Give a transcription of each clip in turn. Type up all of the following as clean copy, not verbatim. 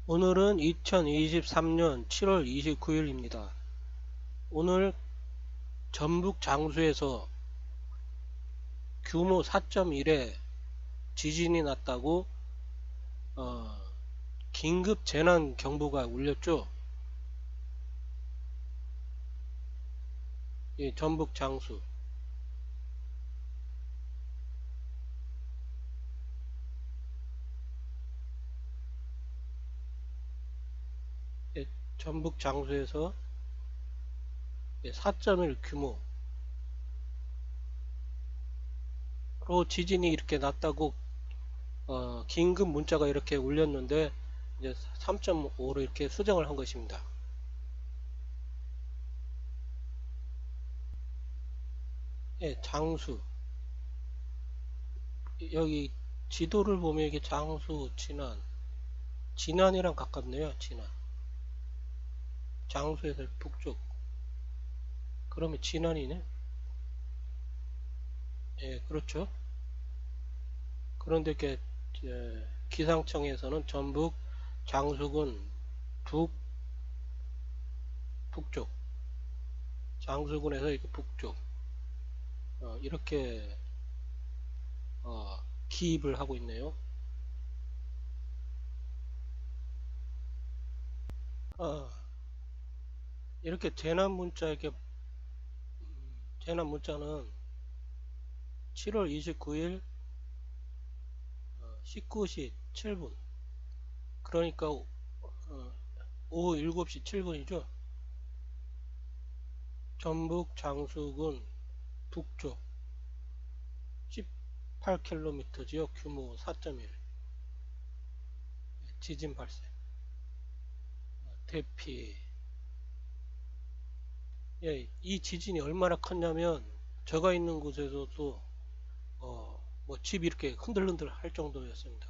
오늘은 2023년 7월 29일입니다. 오늘 전북 장수에서 규모 4.1의 지진이 났다고 긴급 재난 경보가 울렸죠. 예, 전북 장수. 예, 전북 장수에서 4.1 규모로 지진이 이렇게 났다고 긴급 문자가 이렇게 울렸는데 이제 3.5로 이렇게 수정을 한 것입니다. 예, 장수. 여기 지도를 보면 이게 장수, 진안이랑 가깝네요. 진안. 장수에서 북쪽. 그러면 진안이네. 예, 그렇죠. 그런데 이렇게 기상청에서는 전북 장수군 북쪽, 장수군에서 이렇게 북쪽 이렇게 기입을 하고 있네요. 어, 이렇게 재난 문자는 7월 29일 19시 7분, 그러니까 오후 7시 7분이죠. 전북 장수군 북쪽 18km지요. 규모 4.1 지진 발생. 대피. 예, 이 지진이 얼마나 컸냐면 제가 있는 곳에서도 뭐 집이 이렇게 흔들흔들 할 정도였습니다.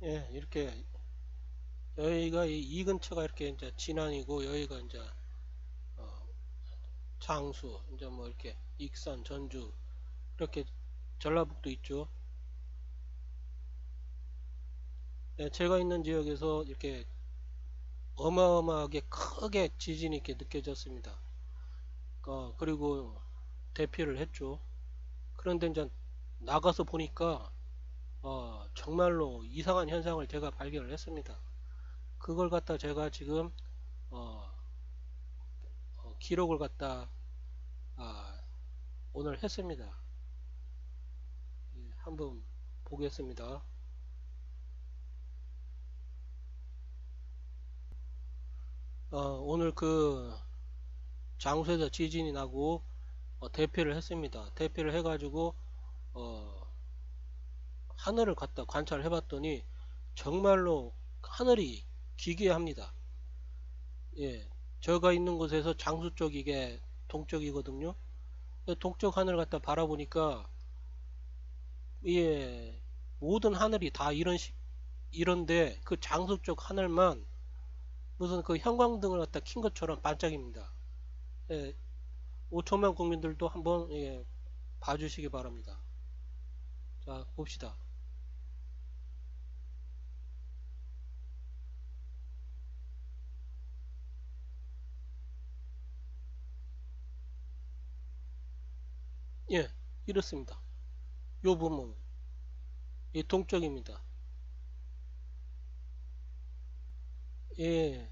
예, 이렇게 여기가 이 근처가 이렇게 이제 진안이고 여기가 이제 어, 장수, 이제 뭐 이렇게 익산, 전주 이렇게 전라북도 있죠. 예, 제가 있는 지역에서 이렇게 어마어마하게 크게 지진이 이렇게 느껴졌습니다. 그리고 대피를 했죠. 그런데 이제 나가서 보니까 정말로 이상한 현상을 제가 발견을 했습니다. 그걸 갖다 제가 지금 어, 기록을 갖다 아, 오늘 했습니다. 예, 한번 보겠습니다. 오늘 그 장소에서 지진이 나고 대피를 했습니다. 대피를 해가지고 어, 하늘을 갖다 관찰을 해봤더니 정말로 하늘이 기괴합니다. 예, 제가 있는 곳에서 장수 쪽 이게 동쪽이거든요. 동쪽 하늘 갖다 바라보니까 예, 모든 하늘이 다 이런데 그 장수 쪽 하늘만 무슨 그 형광등을 갖다 킨 것처럼 반짝입니다. 예, 5천만 국민들도 한번 예, 봐주시기 바랍니다. 자, 봅시다. 예, 이렇습니다. 요 부분, 이 동쪽입니다. 예,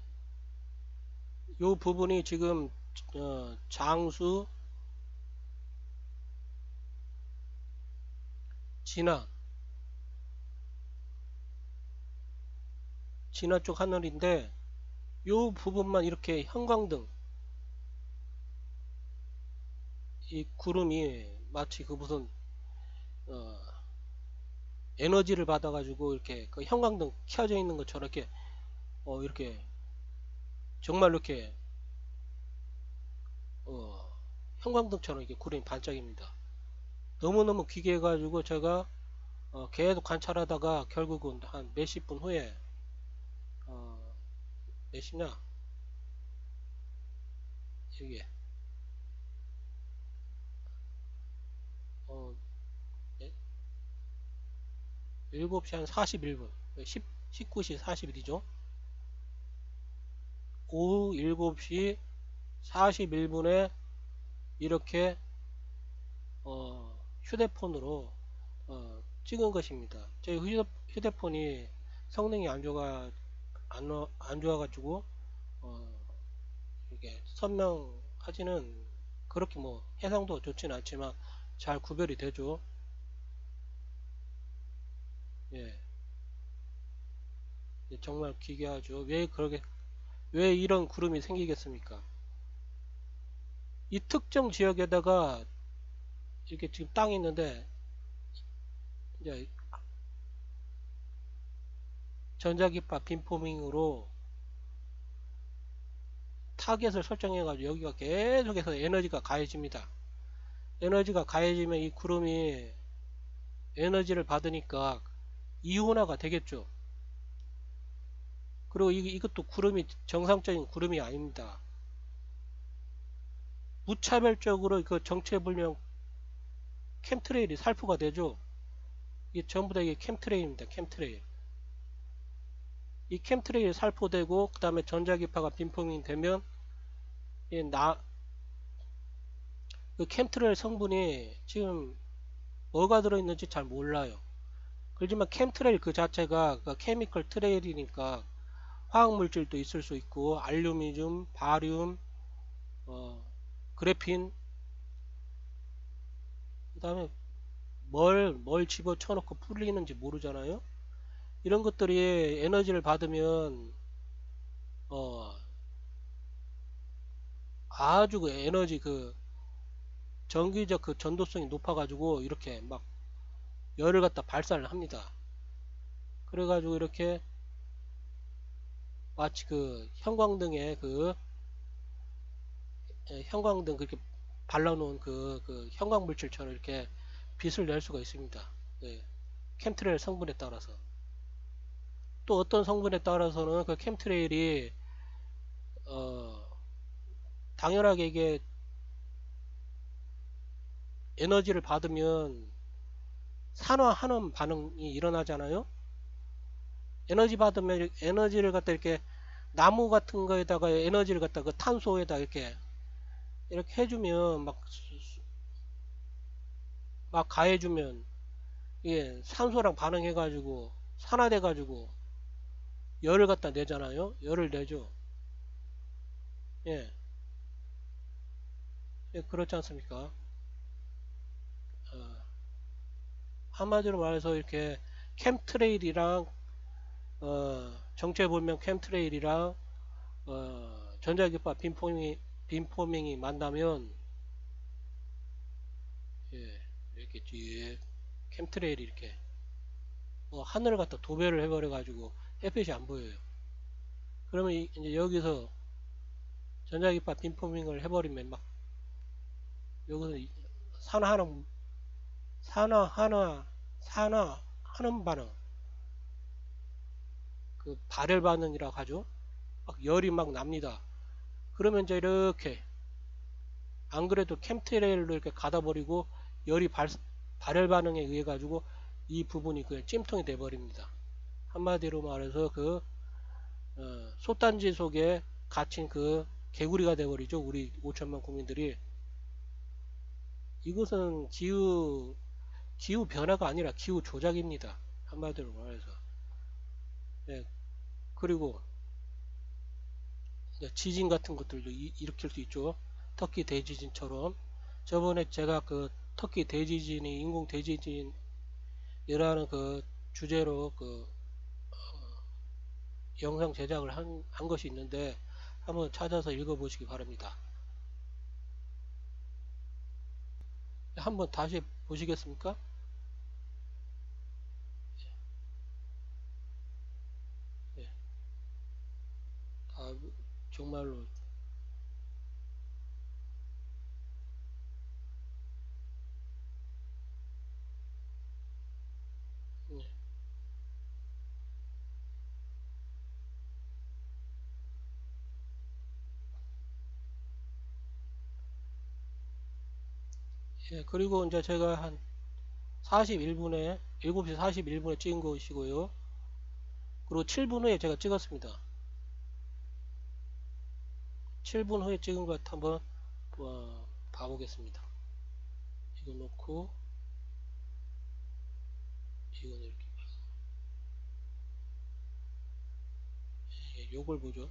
요 부분이 지금 장수, 진화, 진화 쪽 하늘인데 요 부분만 이렇게 형광등, 이 구름이 마치 그 무슨 어, 에너지를 받아가지고 이렇게 그 형광등 켜져 있는 것처럼 이렇게 정말 이렇게 형광등처럼 이렇게 구름이 반짝입니다. 너무너무 기괴해가지고 제가 계속 관찰하다가 결국은 한 몇십 분 후에 어, 몇이냐 이게 어, 7시 한 41분, 19시 41이죠. 오후 7시 41분에 이렇게 휴대폰으로 찍은 것입니다. 제 휴대폰이 성능이 안 좋아가지고 이게 선명하지는 그렇게 뭐 해상도 좋지는 않지만 잘 구별이 되죠. 예, 정말 기괴하죠. 왜 이런 구름이 생기겠습니까? 이 특정 지역에다가 이렇게 지금 땅이 있는데 이제 전자기파 빔포밍으로 타겟을 설정해가지고 여기가 계속해서 에너지가 가해집니다. 에너지가 가해지면 이 구름이 에너지를 받으니까 이온화가 되겠죠. 그리고 이것도 구름이 정상적인 구름이 아닙니다. 무차별적으로 그 정체불명 캠트레일이 살포가 되죠. 이게 전부 다 이게 캠트레일입니다. 캠트레일. 이 캠트레일이 살포되고 그 다음에 전자기파가 빔포밍 되면 그 캠트레일 성분이 지금 뭐가 들어있는지 잘 몰라요. 그렇지만 캠트레일 그 자체가 그 케미컬 트레일이니까 화학물질도 있을 수 있고 알루미늄, 바륨, 어, 그래핀, 그 다음에 뭘 집어쳐놓고 풀리는지 모르잖아요. 이런 것들이 에너지를 받으면 어, 아주 그 에너지 그 전기적 그 전도성이 높아가지고 이렇게 막 열을 갖다 발산을 합니다. 그래가지고 이렇게 마치 그 형광등에 형광등 그렇게 발라놓은 그 형광 물질처럼 이렇게 빛을 낼 수가 있습니다. 예, 캠트레일 성분에 따라서. 또 어떤 성분에 따라서는 그 캠트레일이 어, 당연하게 이게 에너지를 받으면 산화하는 반응이 일어나잖아요. 에너지 받으면 에너지를 갖다 이렇게 나무 같은 거에다가 에너지를 갖다 그 탄소에다 이렇게 해주면 막 가해주면 이게 산소랑 반응해가지고 산화돼가지고 열을 갖다 내잖아요. 열을 내죠. 예, 예, 그렇지 않습니까? 어, 한마디로 말해서 이렇게 캠트레일이랑 정체불명 캠트레일이랑 전자기파 빔포밍이 만나면 예, 이렇게 뒤에 캠트레일이 이렇게 하늘을 갖다 도배를 해버려 가지고 햇빛이 안 보여요. 그러면 이제 여기서 전자기파 빔포밍을 해버리면 막 여기서 산화하는 산화하나 산화하는 반응 그 발열 반응이라고 하죠. 막 열이 막 납니다. 그러면 이제 이렇게 안 그래도 캠트레일로 이렇게 가다 버리고 열이 발열 반응에 의해 가지고 이 부분이 그냥 찜통이 돼 버립니다. 한마디로 말해서 솥단지 속에 갇힌 그 개구리가 돼 버리죠. 우리 5천만 국민들이. 이것은 기후 변화가 아니라 기후 조작입니다. 한마디로 말해서. 예, 그리고 지진 같은 것들도 일으킬 수 있죠. 터키 대지진처럼. 저번에 제가 그 터키 대지진이 인공 대지진이라는 그 주제로 영상 제작을 한 것이 있는데 한번 찾아서 읽어보시기 바랍니다. 한번 다시 보시겠습니까? 예, 정말로 예, 예, 그리고 이제 제가 한 41분에 7시 41분에 찍은 것이고요. 그리고 7분 후에 제가 찍었습니다. 7분 후에 찍은 것 한번 봐보겠습니다. 이거 놓고 이건 이렇게 요걸 보죠.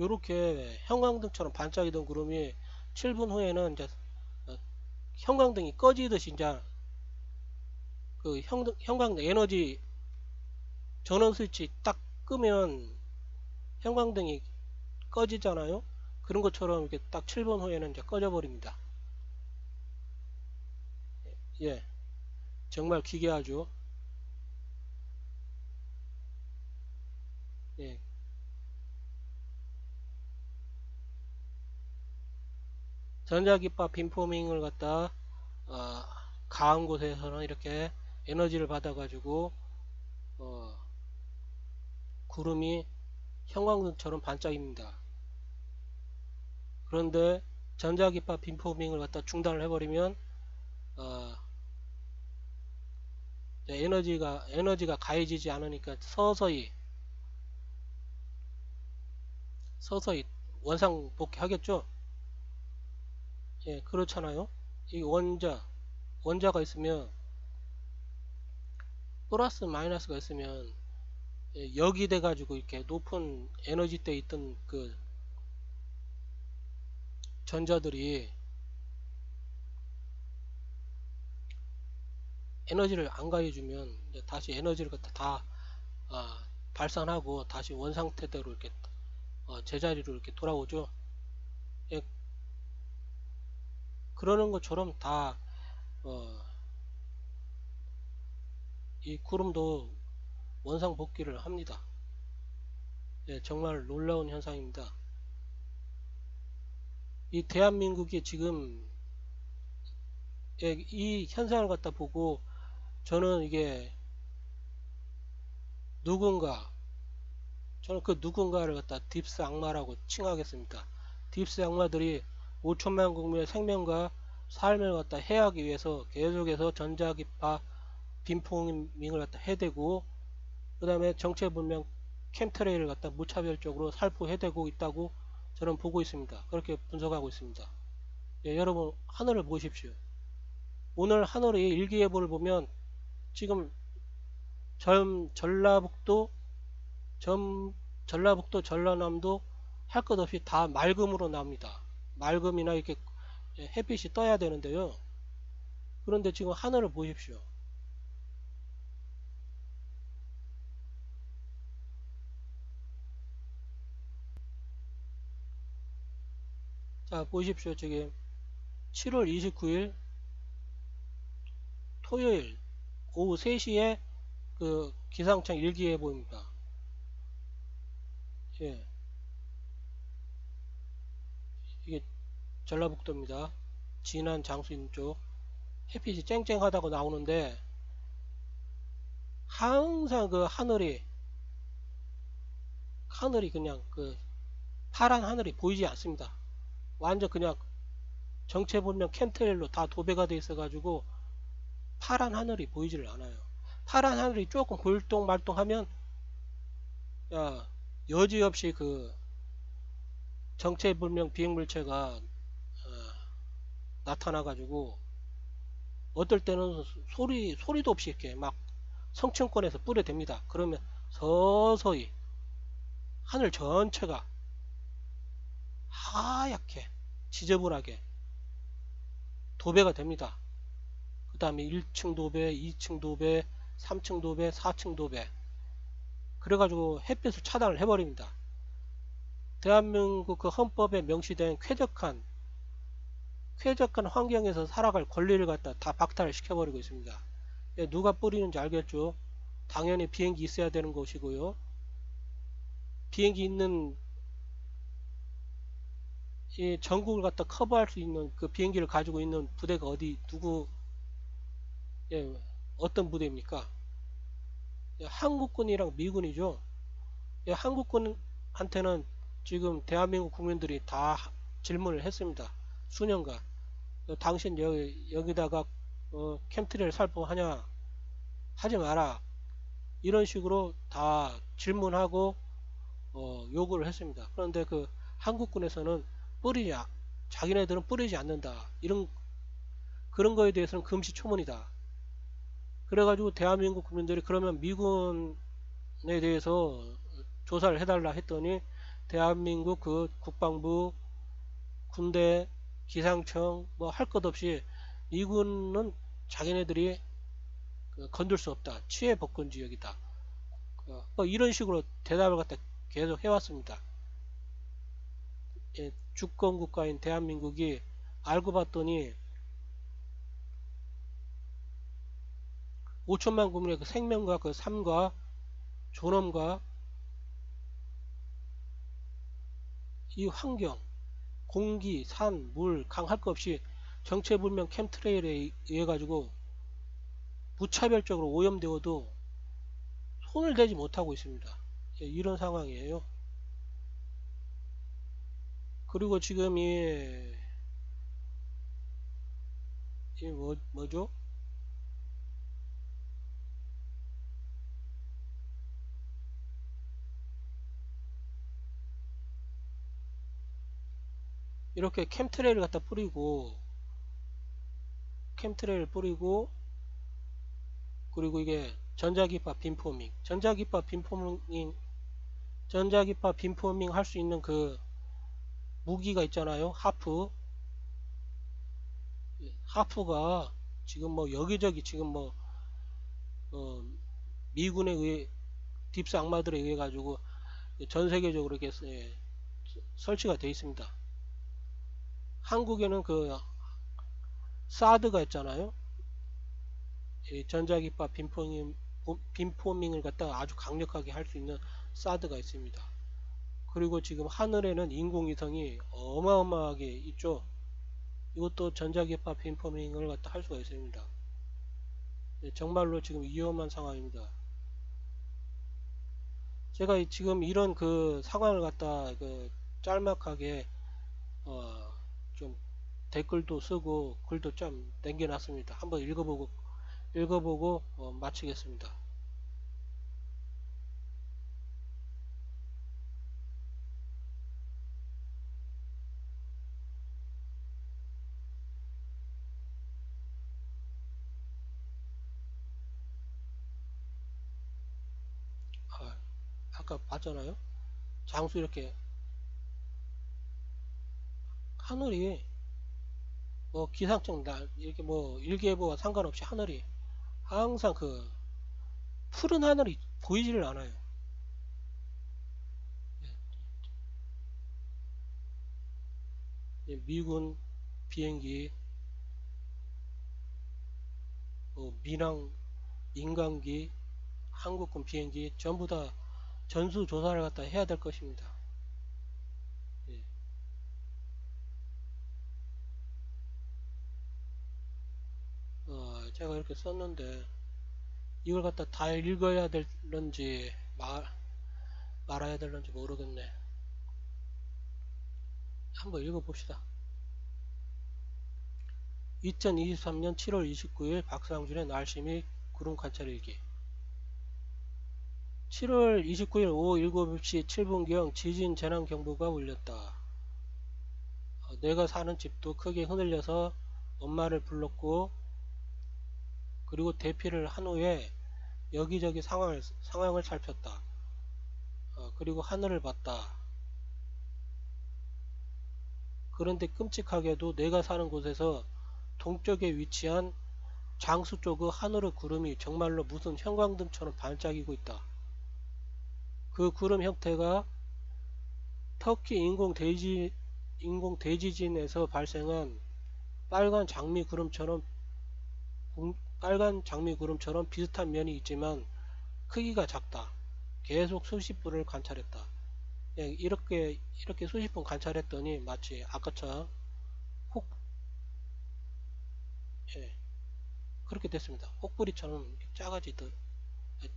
요렇게 형광등처럼 반짝이던 구름이 7분 후에는 이제 어, 형광등이 꺼지듯이 이제 그 형광등 에너지 전원 스위치 딱 끄면 형광등이 꺼지잖아요. 그런 것처럼 이렇게 딱 7분 후에는 이제 꺼져 버립니다. 예, 정말 기괴하죠. 예, 전자기파 빔포밍을 갖다 어, 가한 곳에서는 이렇게 에너지를 받아가지고 어, 구름이 형광등처럼 반짝입니다. 그런데 전자기파 빔포밍을 갖다 중단을 해버리면 어, 에너지가 가해지지 않으니까 서서히 원상복귀 하겠죠. 예, 그렇잖아요. 이 원자가 있으면 플러스 마이너스가 있으면 역이 돼 가지고 이렇게 높은 에너지대에 있던 그 전자들이 에너지를 안 가해주면 이제 다시 에너지를 갖다 다 발산하고 다시 원상태대로 이렇게 제자리로 이렇게 돌아오죠. 예, 그러는 것처럼 다 이 구름도 원상 복귀를 합니다. 예, 정말 놀라운 현상입니다. 이 대한민국이 지금 이 현상을 갖다 보고 저는 이게 저는 그 누군가를 갖다 딥스 악마라고 칭하겠습니다. 딥스 악마들이 5천만 국민의 생명과 삶을 갖다 해하기 위해서 계속해서 전자기파 빔포밍을 갖다 해대고 그 다음에 정체불명 캠트레이를 갖다 무차별적으로 살포해대고 있다고 저는 보고 있습니다. 그렇게 분석하고 있습니다. 예, 여러분 하늘을 보십시오. 오늘 하늘의 일기예보를 보면 지금 전라북도 전라남도 할 것 없이 다 맑음으로 나옵니다. 맑음이나 이렇게 햇빛이 떠야 되는데요. 그런데 지금 하늘을 보십시오. 자, 보십시오. 지금 7월 29일 토요일 오후 3시에 그 기상청 일기예보입니다. 예, 이게 전라북도입니다. 진안 장수인 쪽 햇빛이 쨍쨍하다고 나오는데 항상 그 하늘이 그냥 그 파란 하늘이 보이지 않습니다. 완전 그냥 정체불명 캠트레일로 다 도배가 돼 있어 가지고 파란 하늘이 보이지를 않아요. 파란 하늘이 조금 볼똥말똥하면 여지없이 그 정체불명 비행물체가 나타나 가지고 어떨 때는 소리도 없이 이렇게 막 성층권에서 뿌려댑니다. 그러면 서서히 하늘 전체가 하얗게 지저분하게 도배가 됩니다. 그 다음에 1층 도배, 2층 도배, 3층 도배, 4층 도배 그래가지고 햇빛을 차단을 해버립니다. 대한민국 그 헌법에 명시된 쾌적한 환경에서 살아갈 권리를 갖다 다 박탈을 시켜버리고 있습니다. 누가 뿌리는지 알겠죠? 당연히 비행기 있어야 되는 것이고요. 비행기 있는 이 전국을 갖다 커버할 수 있는 그 비행기를 가지고 있는 부대가 어디 누구 예, 어떤 부대입니까? 예, 한국군이랑 미군이죠. 예, 한국군한테는 지금 대한민국 국민들이 다 질문을 했습니다. 수년간 당신 여기다가 캠트리를 살포하냐 하지 마라 이런 식으로 다 질문하고 요구를 했습니다. 그런데 그 한국군에서는 뿌리지 자기네들은 뿌리지 않는다 이런 그런 거에 대해서는 금시초문이다. 그래가지고 대한민국 국민들이 그러면 미군에 대해서 조사를 해달라 했더니 대한민국 그 국방부, 군대, 기상청 뭐 할 것 없이 미군은 자기네들이 건들 수 없다. 치해 복권 지역이다. 뭐 이런 식으로 대답을 갖다 계속 해왔습니다. 예, 주권 국가인 대한민국이 알고 봤더니 5천만 국민의 그 생명과 그 삶과 존엄과 이 환경, 공기, 산, 물, 강 할 것 없이 정체불명 캠트레일에 의해 가지고 무차별적으로 오염되어도 손을 대지 못하고 있습니다. 예, 이런 상황이에요. 그리고 지금 뭐죠? 이렇게 캠트레일을 갖다 뿌리고 그리고 이게 전자기파 빔포밍 할 수 있는 그 무기가 있잖아요. 하프가 지금 뭐 여기저기 지금 뭐 어, 미군에 의해 딥스 악마들에 의해 가지고 전 세계적으로 이렇게 설치가 되어 있습니다. 한국에는 그 사드가 있잖아요. 전자기파 빔포밍을 갖다가 아주 강력하게 할 수 있는 사드가 있습니다. 그리고 지금 하늘에는 인공위성이 어마어마하게 있죠. 이것도 전자기파 빔포밍을 갖다 할 수가 있습니다. 정말로 지금 위험한 상황입니다. 제가 지금 이런 그 상황을 갖다 그 짤막하게 좀 댓글도 쓰고 글도 좀 남겨놨습니다. 한번 읽어보고 마치겠습니다. 아까 봤잖아요. 장수 이렇게 하늘이 뭐 기상청 날 이렇게 뭐 일기예보와 상관없이 하늘이 항상 그 푸른 하늘이 보이지를 않아요. 미군 비행기, 민항 민간기, 한국군 비행기 전부 다 전수 조사를 갖다 해야 될 것입니다. 예. 제가 이렇게 썼는데 이걸 갖다 다 읽어야 될런지 말아야 될런지 모르겠네. 한번 읽어봅시다. 2023년 7월 29일 박상준의 날씨 및 구름 관찰일기. 7월 29일 오후 7시 7분경 지진 재난경보가 울렸다. 내가 사는 집도 크게 흔들려서 엄마를 불렀고 그리고 대피를 한 후에 여기저기 상황을 살폈다. 그리고 하늘을 봤다. 그런데 끔찍하게도 내가 사는 곳에서 동쪽에 위치한 장수 쪽의 하늘의 구름이 정말로 무슨 형광등처럼 반짝이고 있다. 그 구름 형태가 터키 인공 대지진에서 발생한 빨간 장미 구름처럼 비슷한 면이 있지만 크기가 작다. 계속 수십 분을 관찰했다. 예, 이렇게 수십 분 관찰했더니 마치 아까처럼 혹, 예, 그렇게 됐습니다. 혹부리처럼 작아지듯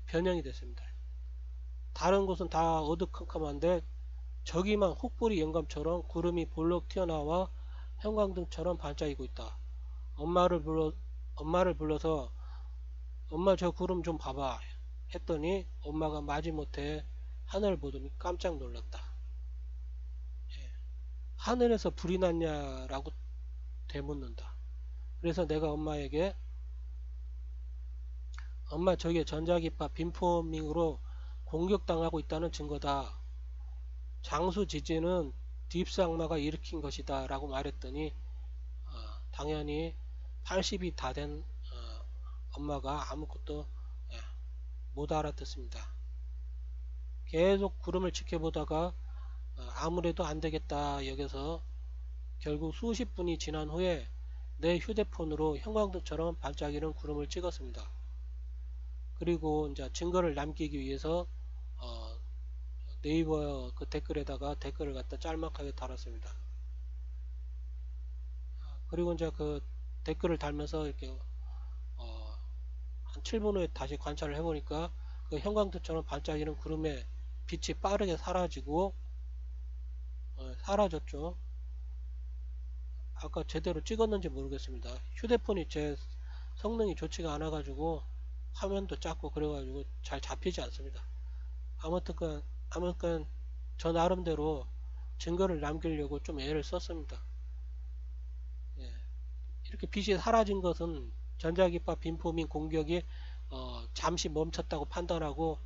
변형이 됐습니다. 다른 곳은 다 어두컴컴한데 저기만 혹부리 영감처럼 구름이 볼록 튀어나와 형광등처럼 반짝이고 있다. 엄마를 불러 엄마를 불러서 엄마 저 구름 좀 봐봐 했더니 엄마가 마지못해 하늘을 보더니 깜짝 놀랐다. 예, 하늘에서 불이 났냐라고 되묻는다. 그래서 내가 엄마에게 엄마 저게 전자기파 빔포밍으로 공격당하고 있다는 증거다. 장수 지진은 딥스 악마가 일으킨 것이다 라고 말했더니 당연히 80이 다 된 엄마가 아무것도 예, 못 알아듣습니다. 계속 구름을 지켜보다가 아무래도 안 되겠다 여겨서 결국 수십 분이 지난 후에 내 휴대폰으로 형광등처럼 반짝이는 구름을 찍었습니다. 그리고 이제 증거를 남기기 위해서 어, 네이버 그 댓글에다가 댓글을 갖다 짤막하게 달았습니다. 그리고 이제 그 댓글을 달면서 이렇게 한 7분 후에 다시 관찰을 해보니까 그 형광등처럼 반짝이는 구름의 빛이 빠르게 사라지고 사라졌죠. 아까 제대로 찍었는지 모르겠습니다. 휴대폰이 제 성능이 좋지가 않아가지고 화면도 작고 그래가지고 잘 잡히지 않습니다. 아무튼 저 나름대로 증거를 남기려고 좀 애를 썼습니다. 예. 이렇게 빛이 사라진 것은 전자기파 빔포밍 공격이 잠시 멈췄다고 판단하고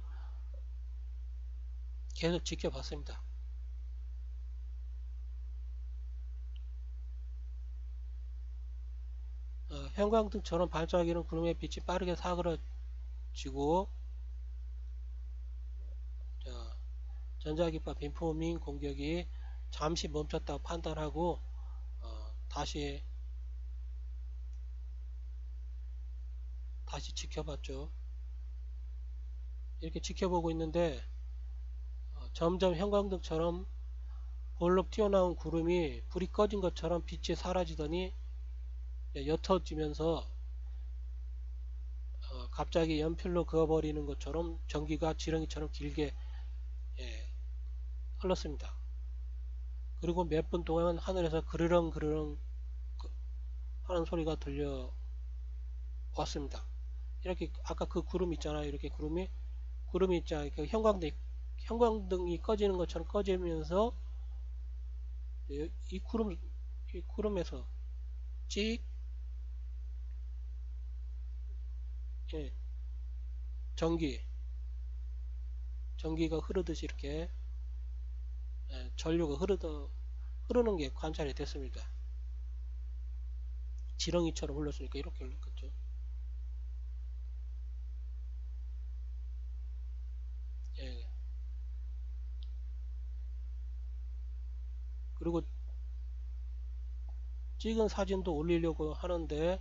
계속 지켜봤습니다. 형광등처럼 반짝이는 구름의 빛이 빠르게 사그러지고 전자기파 빔포밍 공격이 잠시 멈췄다고 판단하고 다시 지켜봤죠. 이렇게 지켜보고 있는데 점점 형광등처럼 볼록 튀어나온 구름이 불이 꺼진 것처럼 빛이 사라지더니 옅어지면서 갑자기 연필로 그어버리는 것처럼 전기가 지렁이처럼 길게 예, 흘렀습니다. 그리고 몇 분 동안 하늘에서 그르렁 그르렁 하는 소리가 들려왔습니다. 이렇게 아까 그 구름 있잖아요. 이렇게 구름이 있잖아요. 그 형광등이 꺼지는 것처럼 꺼지면서 이 구름에서 찍 예, 전기가 흐르듯이 이렇게 전류가 흐르는 게 관찰이 됐습니다. 지렁이처럼 흘렀으니까 이렇게 흘렀겠죠. 예. 그리고 찍은 사진도 올리려고 하는데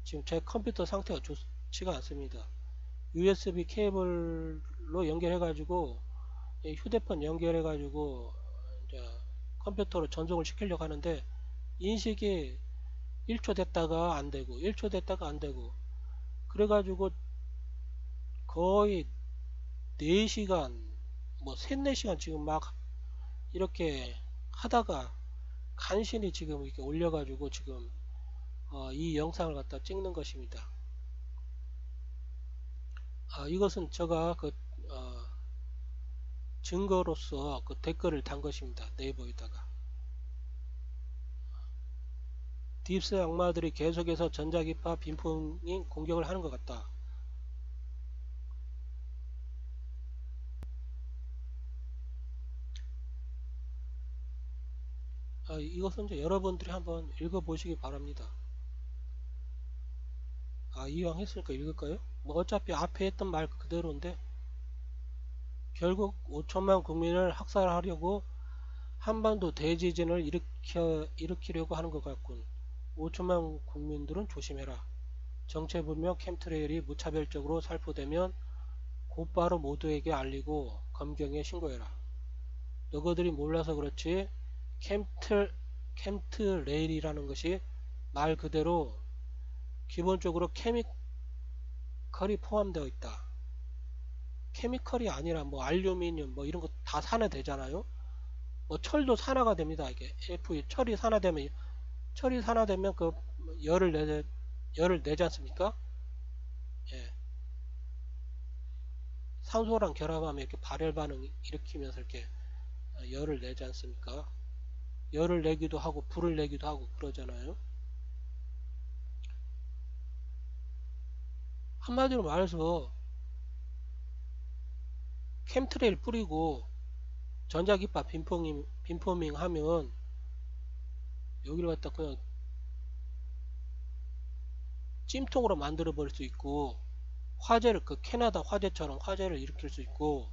지금 제 컴퓨터 상태가 좋지가 않습니다. USB 케이블로 연결해 가지고 휴대폰 연결해 가지고 이제 컴퓨터로 전송을 시키려고 하는데 인식이 1초 됐다가 안 되고 1초 됐다가 안 되고 그래 가지고 거의 4시간 뭐 3, 4시간 지금 막 이렇게 하다가 간신히 지금 이렇게 올려가지고 지금 이 영상을 갖다 찍는 것입니다. 이것은 제가 그 증거로서 그 댓글을 단 것입니다. 네이버에다가. 딥스 악마들이 계속해서 전자기파 빔포밍 공격을 하는 것 같다. 이것은 이제 여러분들이 한번 읽어보시기 바랍니다. 이왕 했으니까 읽을까요? 뭐 어차피 앞에 했던 말 그대로인데 결국 5천만 국민을 학살하려고 한반도 대지진을 일으키려고 하는 것 같군. 5천만 국민들은 조심해라. 정체불명 캠트레일이 무차별적으로 살포되면 곧바로 모두에게 알리고 검경에 신고해라. 너희들이 몰라서 그렇지 캠트레일이라는 것이 말 그대로 기본적으로 케미컬이 포함되어 있다. 케미컬이 아니라 뭐 알루미늄 뭐 이런 거 다 산화되잖아요. 뭐 철도 산화가 됩니다. 이게 철이 산화되면 그 열을 내지 않습니까? 예. 산소랑 결합하면 이렇게 발열 반응 일으키면서 이렇게 열을 내지 않습니까? 열을 내기도 하고 불을 내기도 하고 그러잖아요. 한마디로 말해서 캠트레일 뿌리고 전자기파 빔포밍 하면 여기를 갖다 그냥 찜통으로 만들어 버릴 수 있고 화재를 그 캐나다 화재처럼 화재를 일으킬 수 있고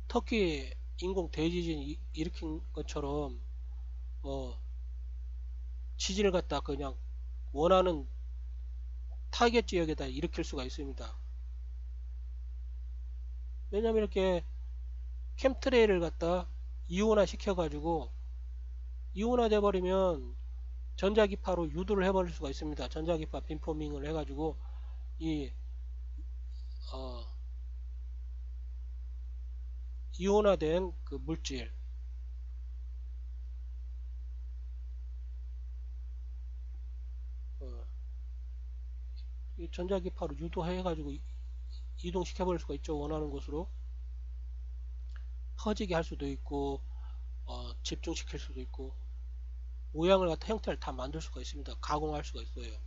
터키 인공 대지진 일으킨 것처럼 어, 지진을 갖다 그냥 원하는 타겟 지역에다 일으킬 수가 있습니다. 왜냐면 이렇게 캠트레일을 갖다 이온화 시켜가지고 이온화 돼버리면 전자기파로 유도를 해버릴 수가 있습니다. 전자기파 빔포밍을 해가지고 이 어, 이온화된 그 물질 어, 이 전자기파로 유도해가지고 이동시켜버릴 수가 있죠. 원하는 곳으로 퍼지게 할 수도 있고 집중시킬 수도 있고 모양을 갖다 형태를 다 만들 수가 있습니다. 가공할 수가 있어요.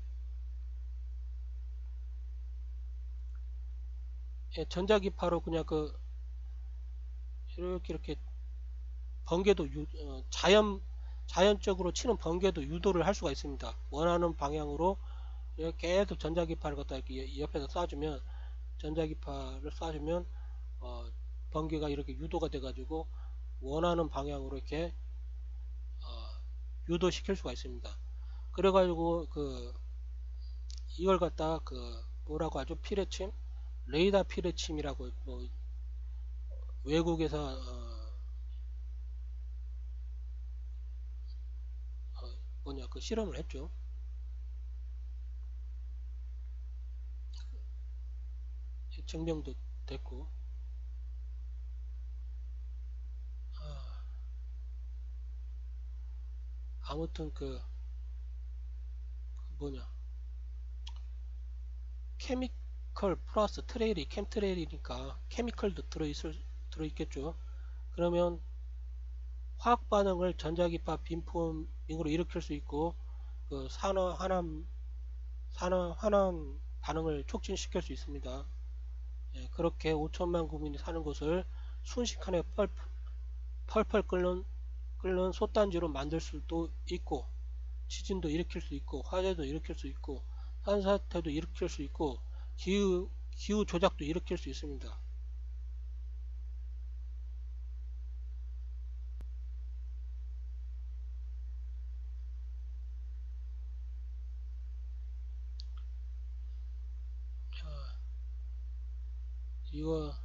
예, 전자기파로 그냥 그 이렇게 번개도 자연적으로 치는 번개도 유도를 할 수가 있습니다. 원하는 방향으로 계속 전자기파를 갖다 이렇게 옆에서 쏴주면 전자기파를 쏴주면 어, 번개가 이렇게 유도가 돼가지고 원하는 방향으로 이렇게 유도시킬 수가 있습니다. 그래가지고 이걸 갖다 뭐라고 하죠? 피레침? 레이더 피레침이라고 뭐 외국에서 그 실험을 했죠. 증명도 됐고 아무튼 뭐냐 케미컬 플러스 트레일이 캠트레일이니까 케미컬도 들어있겠죠. 그러면 화학 반응을 전자기파 빔포밍으로 일으킬 수 있고 그 산화 환원 반응을 촉진시킬 수 있습니다. 예, 그렇게 5천만 국민이 사는 곳을 순식간에 펄펄 끓는 솥단지로 만들 수도 있고 지진도 일으킬 수 있고 화재도 일으킬 수 있고 산사태도 일으킬 수 있고 기후 조작도 일으킬 수 있습니다. 이거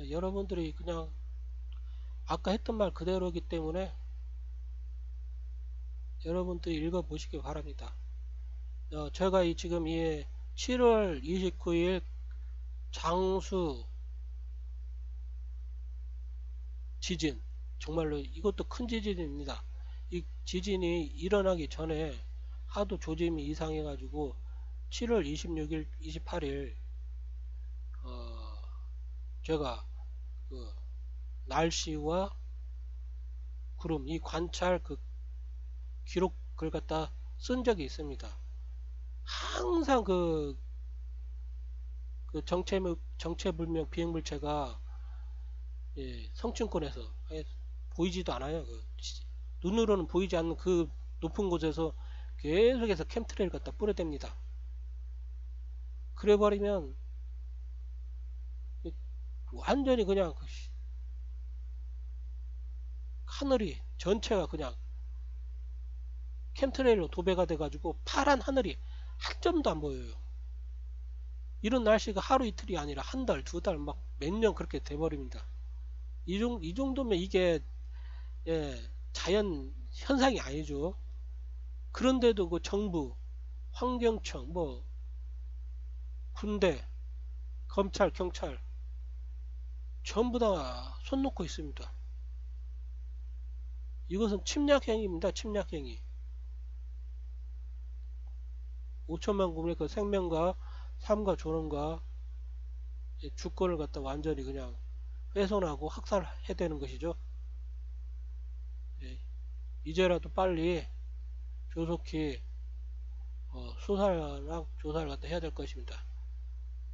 여러분들이 그냥 아까 했던 말 그대로이기 때문에 여러분들이 읽어보시기 바랍니다. 제가 지금 7월 29일 장수 지진 정말로 이것도 큰 지진입니다. 이 지진이 일어나기 전에 하도 조짐이 이상해가지고 7월 26일, 28일 제가 그 날씨와 구름 이 관찰 기록을 갖다 쓴 적이 있습니다. 항상 정체불명 비행물체가 성층권에서 보이지도 않아요. 눈으로는 보이지 않는 그 높은 곳에서 계속해서 캠트레일 갖다 뿌려댑니다. 그래버리면 완전히 그냥 하늘이 전체가 그냥 캠트레일로 도배가 돼가지고 파란 하늘이 한 점도 안 보여요. 이런 날씨가 하루 이틀이 아니라 한 달, 두 달, 막 몇 년 그렇게 돼버립니다. 이 정도면 이게 예, 자연 현상이 아니죠. 그런데도 그 정부, 환경청, 뭐 군대, 검찰, 경찰 전부 다 손 놓고 있습니다. 이것은 침략 행위입니다. 침략 행위. 5천만 국민의 그 생명과 삶과 존엄과 주권을 갖다 완전히 그냥 훼손하고 학살해야 되는 것이죠. 예, 이제라도 빨리 조속히 수사랑 조사를 갖다 해야 될 것입니다.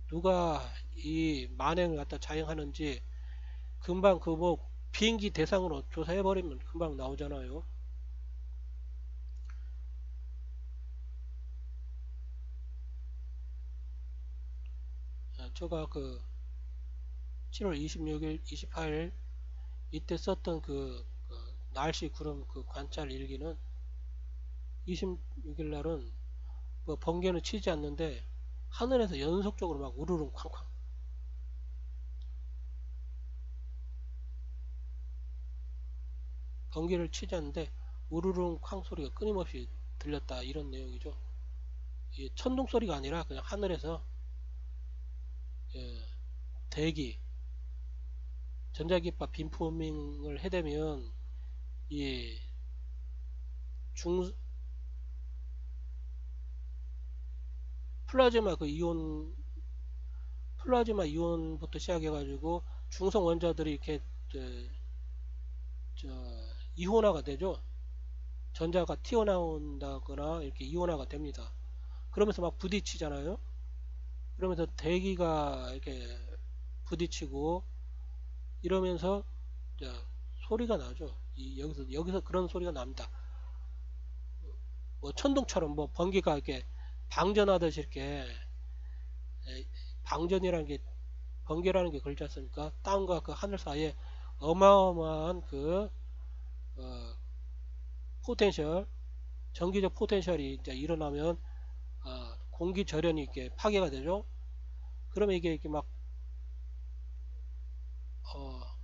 누가 이 만행을 갖다 자행하는지 금방 그 뭐 비행기 대상으로 조사해버리면 금방 나오잖아요. 제가 그 7월 26일, 28일 이때 썼던 그 날씨 구름 그 관찰 일기는 26일 날은 뭐 번개는 치지 않는데 하늘에서 연속적으로 막 우르릉 쾅쾅 번개를 치지 않는데 우르릉 쾅 소리가 끊임없이 들렸다 이런 내용이죠. 이 천둥 소리가 아니라 그냥 하늘에서 예, 대기 전자기파 빔포밍을 해대면 이 중 플라즈마 그 이온 플라즈마 이온부터 시작해가지고 중성 원자들이 이렇게 저, 저 이온화가 되죠. 전자가 튀어나온다거나 이렇게 이온화가 됩니다. 그러면서 막 부딪히잖아요. 그러면서 대기가 이렇게 부딪히고 이러면서 소리가 나죠. 여기서 그런 소리가 납니다. 뭐 천둥처럼 뭐 번개가 이렇게 방전하듯이 이렇게 방전이라는 게 번개라는 게 걸지 않습니까? 땅과 그 하늘 사이에 어마어마한 그 어, 포텐셜 전기적 포텐셜이 이제 일어나면 공기 절연이 이렇게 파괴가 되죠. 그러면 이게 이렇게 막 어,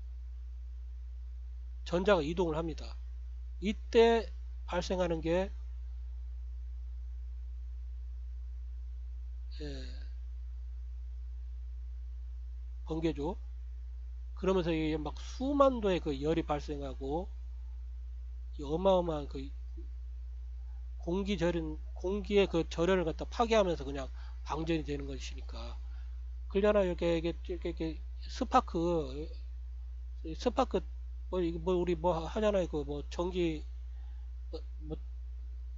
전자가 이동을 합니다. 이때 발생하는 게 예, 번개죠. 그러면서 이게 막 수만 도의 그 열이 발생하고 어마어마한 그 공기 절연 공기의 그 절연을 갖다 파괴하면서 그냥 방전이 되는 것이니까 그러나 이렇게 스파크 뭐 우리 뭐 하잖아요. 그 뭐 전기 뭐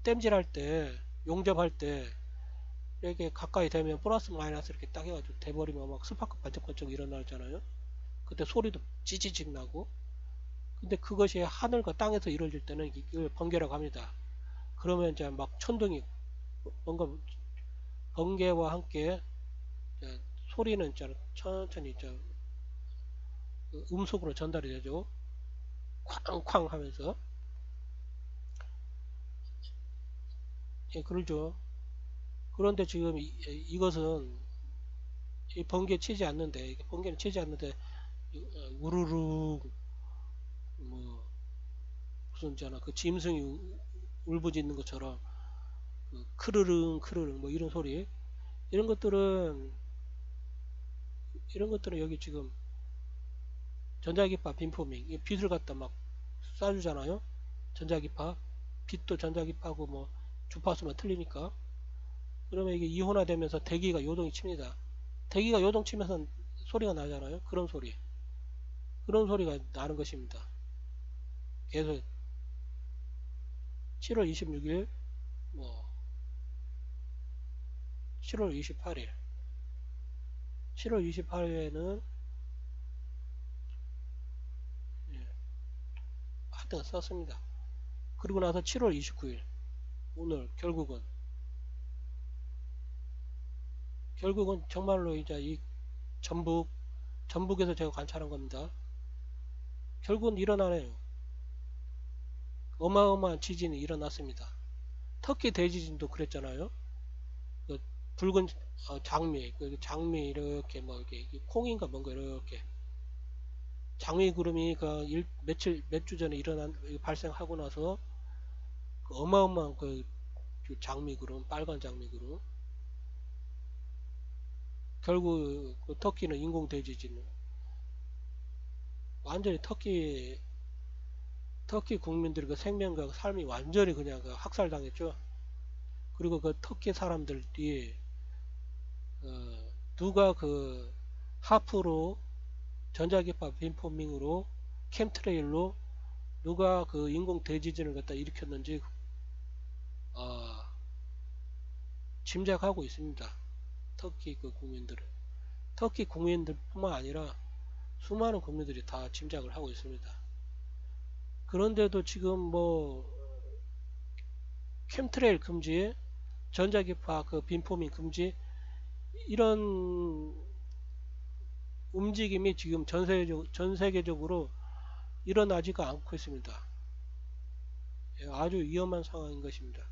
땜질할 때 용접할 때 이렇게 가까이 되면 플러스 마이너스 이렇게 딱 해가지고 돼버리면 막 스파크 반짝반짝 일어나잖아요. 그때 소리도 찌찌직 나고. 근데 그것이 하늘과 땅에서 이루어질 때는 이걸 번개라고 합니다. 그러면 이제 막 천둥이 뭔가 번개와 함께 소리는 이제 천천히 이제 음속으로 전달이 되죠. 쾅쾅 하면서. 예, 그러죠. 그런데 지금 이것은 이 번개 치지 않는데 번개는 치지 않는데 우르르 뭐 무슨 있잖아 그 짐승이 울부짖는 것처럼 그 크르릉 크르릉 뭐 이런 것들은 이런 것들은 여기 지금 전자기파 빔포밍 빛을 갖다 막 쏴주잖아요. 전자기파 빛도 전자기파고 뭐 주파수만 틀리니까 그러면 이게 이온화되면서 대기가 요동이 칩니다. 대기가 요동치면서 소리가 나잖아요. 그런 소리가 나는 것입니다. 그래서 7월 26일 뭐 7월 28일 7월 28일에는 하여튼 썼습니다. 그리고 나서 7월 29일 오늘 결국은 정말로 이제 이 전북에서 제가 관찰한 겁니다. 결국은 일어나네요. 어마어마한 지진이 일어났습니다. 터키 대지진도 그랬잖아요. 그 붉은 장미, 그 장미 이렇게 뭐 이렇게 콩인가 뭔가 이렇게 장위 구름이 몇 주 전에 발생하고 나서 그 어마어마한 그 장미 구름, 빨간 장미 구름. 결국 그 터키는 인공 대지진 완전히 터키 국민들의 그 생명과 삶이 완전히 그냥 그 학살당했죠. 그리고 그 터키 사람들이 누가 그 하프로 전자기파 빔포밍으로 캠트레일로 누가 그 인공 대지진을 갖다 일으켰는지 어, 짐작하고 있습니다. 터키 그 국민들은 터키 국민들뿐만 아니라 수많은 국민들이 다 짐작을 하고 있습니다. 그런데도 지금 뭐 캠트레일 금지, 전자기파 그 빔포밍 금지 이런 움직임이 지금 전 세계적으로 일어나지가 않고 있습니다. 아주 위험한 상황인 것입니다.